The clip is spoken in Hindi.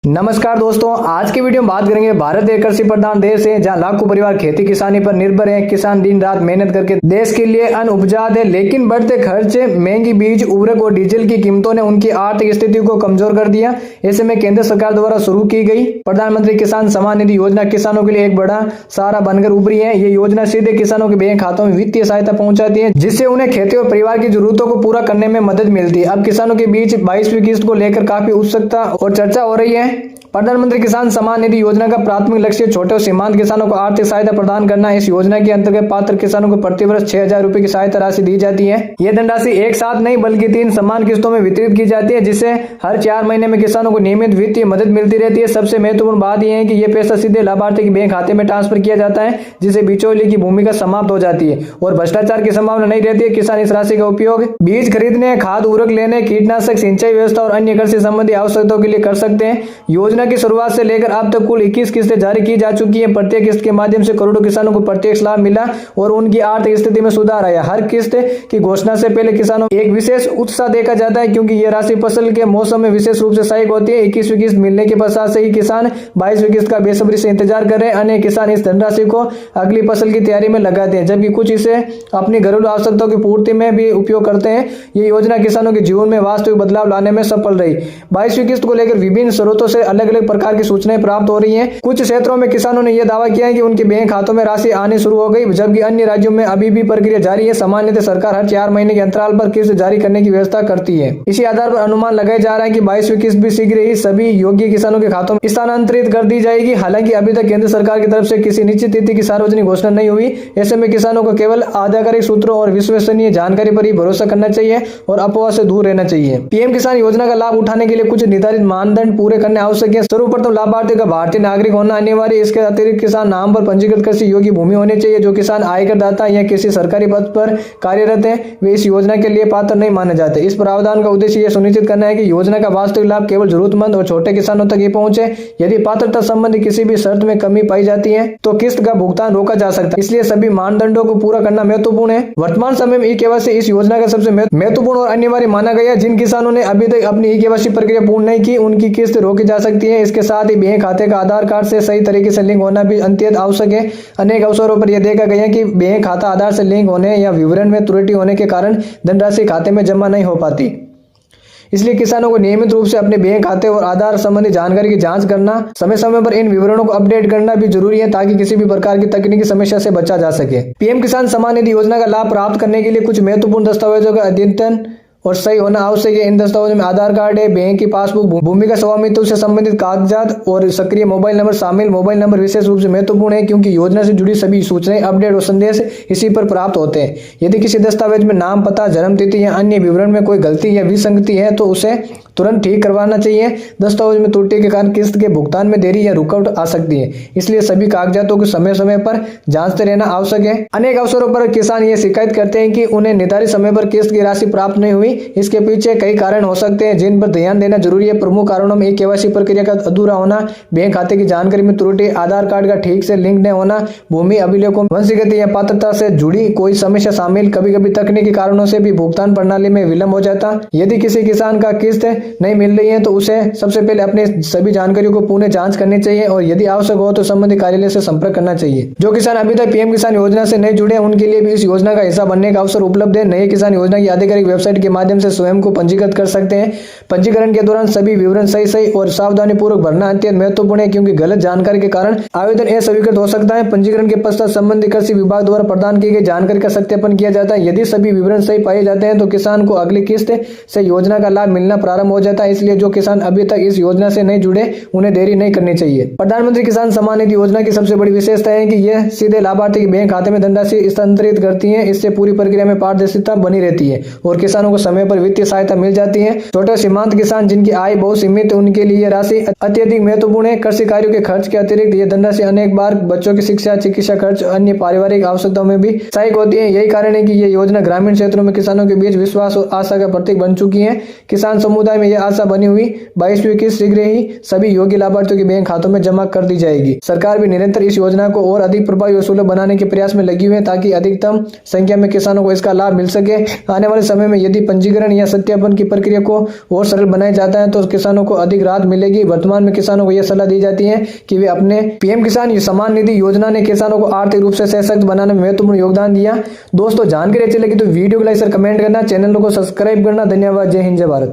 नमस्कार दोस्तों, आज की वीडियो में बात करेंगे। भारत एक कृषि प्रधान देश है जहां लाखों परिवार खेती किसानी पर निर्भर हैं। किसान दिन रात मेहनत करके देश के लिए अन्न उपजाते हैं, लेकिन बढ़ते खर्च, महंगी बीज, उर्वरक और डीजल की कीमतों ने उनकी आर्थिक स्थिति को कमजोर कर दिया। ऐसे में केंद्र सरकार द्वारा शुरू की गई प्रधानमंत्री किसान सम्मान निधि योजना किसानों के लिए एक बड़ा सहारा बनकर उभरी है। ये योजना सीधे किसानों के बैंक खातों में वित्तीय सहायता पहुंचाती है, जिससे उन्हें खेती और परिवार की जरूरतों को पूरा करने में मदद मिलती है। अब किसानों के बीच 22वीं किस्त को लेकर काफी उत्सुकता और चर्चा हो रही है। प्रधानमंत्री किसान सम्मान निधि योजना का प्राथमिक लक्ष्य छोटे और सीमांत किसानों को आर्थिक सहायता प्रदान करना है। इस योजना के अंतर्गत पात्र किसानों को प्रति वर्ष 6,000 रुपए की सहायता राशि दी जाती है। यह धनराशि एक साथ नहीं बल्कि 3 समान किस्तों में वितरित की जाती है, जिससे हर 4 महीने में किसानों को नियमित वित्तीय मदद मिलती रहती है। सबसे महत्वपूर्ण बात यह है कि यह पैसा सीधे लाभार्थी के बैंक खाते में ट्रांसफर किया जाता है, जिससे बिचौलिए की भूमिका समाप्त हो जाती है और भ्रष्टाचार की संभावना नहीं रहती है। किसान इस राशि का उपयोग बीज खरीदने, खाद उर्वरक लेने, कीटनाशक, सिंचाई व्यवस्था और अन्य कृषि संबंधी आवश्यकताओं के लिए कर सकते हैं। योजना की शुरुआत से लेकर अब तक कुल 21 किस्तें जारी की जा चुकी हैं। प्रत्येक किस्त के माध्यम से करोड़ों किसानों को प्रत्यक्ष लाभ मिला और उनकी आर्थिक स्थिति में सुधार आया। हर किस्त की घोषणा से पहले किसानों एक विशेष उत्साह देखा जाता है, क्योंकि यह राशि फसल के मौसम में विशेष रूप से सहायक होती है। 21वीं किस्त मिलने के पश्चात से ही किसान 22वीं किस्त का बेसब्री से इंतजार कर रहे हैं। अन्य किसान इस धनराशि को अगली फसल की तैयारी में लगाते हैं, जबकि कुछ इसे अपनी घरेलू आवश्यकताओं की पूर्ति में भी उपयोग करते हैं। ये योजना किसानों के जीवन में वास्तविक बदलाव लाने में सफल रही। 22वीं किस्त को लेकर विभिन्न स्रोतों से अलग अलग प्रकार की सूचनाएं प्राप्त हो रही हैं। कुछ क्षेत्रों में किसानों ने यह दावा किया है कि उनके बैंक खातों में राशि आनी शुरू हो गई, जबकि अन्य राज्यों में अभी भी प्रक्रिया जारी है। सामान्यतः सरकार हर 4 महीने के अंतराल पर किस्त जारी करने की व्यवस्था करती है। इसी आधार पर अनुमान लगाया जा रहा है कि 22वीं किस्त भी शीघ्र ही सभी योग्य किसानों के खातों में स्थानांतरित कर दी जाएगी। हालांकि अभी तक केंद्र सरकार की तरफ से किसी निश्चित तिथि की सार्वजनिक घोषणा नहीं हुई। ऐसे में किसानों को केवल आधिकारिक सूत्रों और विश्वसनीय जानकारी पर ही भरोसा करना चाहिए और अफवाह से दूर रहना चाहिए। पीएम किसान योजना का लाभ उठाने के लिए कुछ निर्धारित मानदंड पूरे करने आवश्यक है। सर्वप्रथम लाभार्थी का भारतीय नागरिक होना अनिवार्य। इसके अतिरिक्त किसान नाम पर पंजीकृत कृषि योग्य भूमि होनी चाहिए। जो किसान आयकर दाता या किसी सरकारी पद पर कार्यरत है, वे इस योजना के लिए पात्र नहीं माने जाते। इस प्रावधान का उद्देश्य यह सुनिश्चित करना है कि योजना का वास्तविक लाभ केवल जरूरतमंद और छोटे किसानों तक ही पहुंचे। यदि पात्रता संबंधी किसी भी शर्त में कमी पाई जाती है तो किस्त का भुगतान रोका जा सकता है। इसलिए सभी मानदंडों को पूरा करना महत्वपूर्ण है। वर्तमान समय में ई-केवाईसी इस योजना का सबसे महत्वपूर्ण और अनिवार्य माना गया। जिन किसानों ने अभी तक अपनी ई-केवाईसी प्रक्रिया पूर्ण नहीं की, उनकी किस्त रोकी जा सकती है। इसके साथ ही बैंक खाते का आधार कार्ड से सही तरीके से लिंक होना भी अत्यंत आवश्यक है। अनेक अवसरों पर यह देखा गया है कि बैंक खाता आधार से लिंक होने या विवरण में त्रुटि होने के कारण धनराशि खाते में जमा नहीं हो पाती। इसलिए किसानों को नियमित रूप से अपने बैंक खाते और आधार संबंधी जानकारी की जांच करना, समय समय पर इन विवरणों को अपडेट करना भी जरूरी है, ताकि किसी भी प्रकार की तकनीकी समस्या से बचा जा सके। पीएम किसान सम्मान निधि योजना का लाभ प्राप्त करने के लिए कुछ महत्वपूर्ण दस्तावेजों का अद्यतन और सही होना आवश्यक है। इन दस्तावेजों में आधार कार्ड है, बैंक की पासबुक, भूमि का स्वामित्व से संबंधित कागजात और सक्रिय मोबाइल नंबर शामिल। मोबाइल नंबर विशेष रूप से महत्वपूर्ण है, क्योंकि योजना से जुड़ी सभी सूचनाएं, अपडेट और संदेश इसी पर प्राप्त होते हैं। यदि किसी दस्तावेज में नाम, पता, जन्म तिथि या अन्य विवरण में कोई गलती या विसंगति है तो उसे तुरंत ठीक करवाना चाहिए। दस्तावेज में त्रुटि के कारण किस्त के भुगतान में देरी या रुकावट आ सकती है, इसलिए सभी कागजातों को समय समय पर जांचते रहना आवश्यक है। अनेक अवसरों पर किसान ये शिकायत करते हैं कि उन्हें निर्धारित समय पर किस्त की राशि प्राप्त नहीं हुई। इसके पीछे कई कारण हो सकते हैं, जिन पर ध्यान देना जरूरी है। प्रमुख कारणों में ई-केवाईसी प्रक्रिया का अधूरा होना, बैंक खाते की जानकारी में त्रुटि, आधार कार्ड का ठीक से लिंक न होना, भूमि अभिलेखों, वंशीगति या पात्रता से जुड़ी कोई समस्या शामिल। कभी कभी तकनीकी कारणों से भी भुगतान प्रणाली में विलंब हो जाता। यदि किसी किसान का किस्त नहीं मिल रही है तो उसे सबसे पहले अपने सभी जानकारियों को पुनः जांच करनी चाहिए और यदि आवश्यक हो तो संबंधित कार्यालय से संपर्क करना चाहिए। जो किसान अभी तक पीएम किसान योजना से नहीं जुड़े, उनके लिए भी इस योजना का हिस्सा बनने का अवसर उपलब्ध है। नए किसान योजना की आधिकारिक वेबसाइट के माध्यम से स्वयं को पंजीकृत कर सकते हैं। पंजीकरण के दौरान सभी विवरण सही और सावधानी पूर्वक भरना अत्यंत महत्वपूर्ण है, क्योंकि गलत जानकारी के कारण आवेदन अस्वीकृत हो सकता है। पंजीकरण के पश्चात संबंधित कृषि विभाग द्वारा प्रदान की गई जानकारी का सत्यापन किया जाता है। यदि सभी विवरण सही पाए जाते हैं तो किसान को अगली किस्त से योजना का लाभ मिलना प्रारंभ हो जाता है। इसलिए जो किसान अभी तक इस योजना से नहीं जुड़े, उन्हें देरी नहीं करनी चाहिए। प्रधानमंत्री किसान सम्मान निधि योजना की सबसे बड़ी विशेषता है कि यह सीधे लाभार्थी के बैंक खाते में धनराशि स्थानांतरित करती है। इससे पूरी प्रक्रिया में पारदर्शिता बनी रहती है और किसानों को समय पर वित्तीय सहायता मिल जाती है। छोटे सीमांत किसान जिनकी आय बहुत सीमित है, उनके लिए यह राशि अत्यधिक महत्वपूर्ण है। कृषि कार्यों के खर्च के अतिरिक्त यह धनराशि अनेक बार बच्चों की शिक्षा, चिकित्सा खर्च, अन्य पारिवारिक आवश्यकताओं में भी सहायक होती है। यही कारण है कि यह योजना ग्रामीण क्षेत्रों में किसानों के बीच विश्वास और आशा का प्रतीक बन चुकी है। किसान समुदाय में यह आशा बनी हुई 22वीं किस्त शीघ्र ही सभी योग्य लाभार्थियों के बैंक खातों में जमा कर दी जाएगी। सरकार भी निरंतर इस योजना को और अधिक प्रभावी और सुलभ बनाने के प्रयास में लगी हुई है, ताकि अधिकतम संख्या में किसानों को इसका लाभ मिल सके। आने वाले समय में यदि पंजीकरण या सत्यापन की प्रक्रिया को और सरल बनाया जाता है तो किसानों को अधिक राहत मिलेगी। वर्तमान में किसानों को यह सलाह दी जाती है कि वे अपने पीएम किसान सम्मान निधि योजना ने किसानों को आर्थिक रूप से सशक्त बनाने में महत्वपूर्ण योगदान दिया। दोस्तों जानकारी अच्छी लगी तो वीडियो को लाइक और कमेंट करना, चैनल को सब्सक्राइब करना। धन्यवाद। जय हिंद, जय भारत।